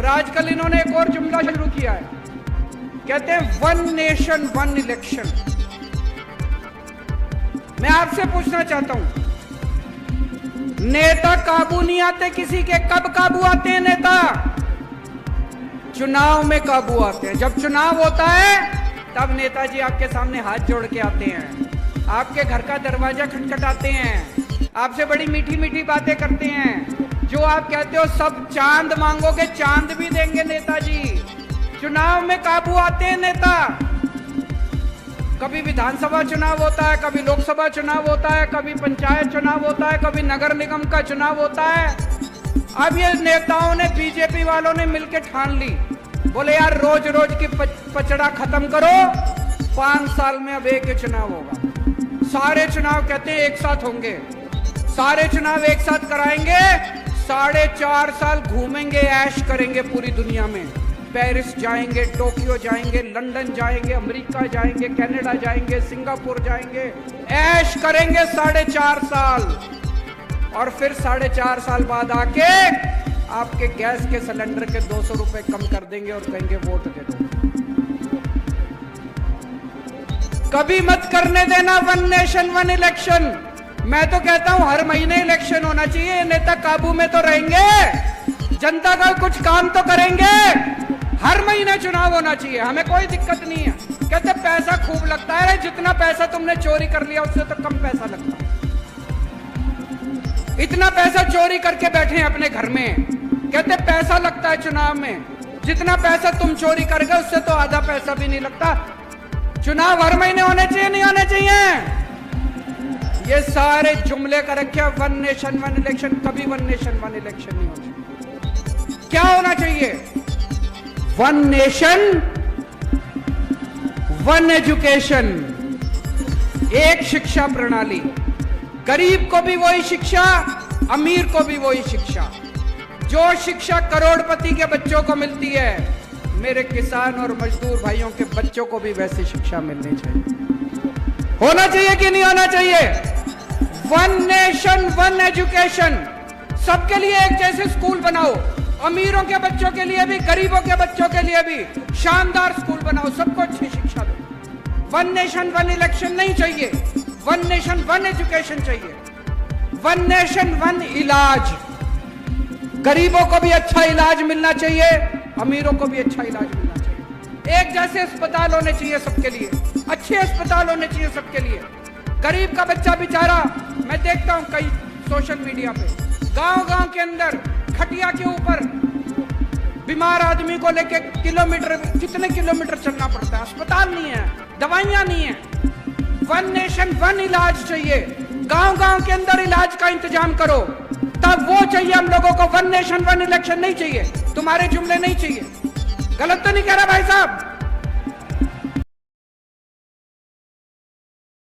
और आजकल इन्होंने एक और जुमला शुरू किया है, कहते हैं वन नेशन वन इलेक्शन। मैं आपसे पूछना चाहता हूं, नेता काबू नहीं आते किसी के, कब काबू आते हैं नेता? चुनाव में काबू आते हैं। जब चुनाव होता है तब नेताजी आपके सामने हाथ जोड़ के आते हैं, आपके घर का दरवाजा खटखटाते हैं, आपसे बड़ी मीठी मीठी बातें करते हैं। जो आप कहते हो सब चांद मांगोगे, चांद भी देंगे नेताजी। चुनाव में काबू आते हैं नेता। कभी विधानसभा चुनाव होता है, कभी लोकसभा चुनाव होता है, कभी पंचायत चुनाव होता है, कभी नगर निगम का चुनाव होता है। अब ये नेताओं ने, बीजेपी वालों ने मिलकर ठान ली, बोले यार रोज रोज की पचड़ा खत्म करो, 5 साल में अब एक ही चुनाव होगा। सारे चुनाव कहते हैं एक साथ होंगे, सारे चुनाव एक साथ कराएंगे, 4.5 साल घूमेंगे, ऐश करेंगे पूरी दुनिया में। पेरिस जाएंगे, टोक्यो जाएंगे, लंदन जाएंगे, अमेरिका जाएंगे, कनाडा जाएंगे, सिंगापुर जाएंगे, ऐश करेंगे 4.5 साल। और फिर 4.5 साल बाद आके आपके गैस के सिलेंडर के 200 रुपए कम कर देंगे और कहेंगे वोट दे दो। कभी मत करने देना वन नेशन वन इलेक्शन। मैं तो कहता हूं हर महीने इलेक्शन होना चाहिए। नेता काबू में तो रहेंगे, जनता का कुछ काम तो करेंगे। हर महीने चुनाव होना चाहिए, हमें कोई दिक्कत नहीं है। कहते पैसा खूब लगता है, जितना पैसा तुमने चोरी कर लिया उससे तो कम पैसा लगता है। इतना पैसा चोरी करके बैठे हैं अपने घर में, कहते पैसा लगता है चुनाव में। जितना पैसा तुम चोरी कर गए उससे तो आधा पैसा भी नहीं लगता। चुनाव हर महीने होने चाहिए, नहीं होने चाहिए? ये सारे जुमले कर रखे वन नेशन वन इलेक्शन। कभी वन नेशन वन इलेक्शन नहीं होना चाहिए। क्या होना चाहिए? वन नेशन वन एजुकेशन, एक शिक्षा प्रणाली। गरीब को भी वही शिक्षा, अमीर को भी वही शिक्षा। जो शिक्षा करोड़पति के बच्चों को मिलती है, मेरे किसान और मजदूर भाइयों के बच्चों को भी वैसी शिक्षा मिलनी चाहिए। होना चाहिए कि नहीं होना चाहिए? One nation one education. सबके लिए एक जैसे स्कूल बनाओ, अमीरों के बच्चों के लिए भी, गरीबों के बच्चों के लिए भी शानदार स्कूल बनाओ, सबको अच्छी शिक्षा दो। वन नेशन वन इलेक्शन नहीं चाहिए, वन नेशन वन एजुकेशन चाहिए। वन नेशन वन इलाज। गरीबों को भी अच्छा इलाज मिलना चाहिए, अमीरों को भी अच्छा इलाज मिलना चाहिए। एक जैसे अस्पताल होने चाहिए सबके लिए, अच्छे अस्पताल होने चाहिए सबके लिए। गरीब का बच्चा बेचारा, मैं देखता हूं कई सोशल मीडिया पे, गांव-गांव के अंदर खटिया के ऊपर बीमार आदमी को लेके कितने किलोमीटर चलना पड़ता है। अस्पताल नहीं है, दवाइयां नहीं है। वन नेशन वन इलाज चाहिए। गांव-गांव के अंदर इलाज का इंतजाम करो, तब वो चाहिए हम लोगों को। वन नेशन वन इलेक्शन नहीं चाहिए, तुम्हारे जुमले नहीं चाहिए। गलत तो नहीं कह रहा भाई साहब?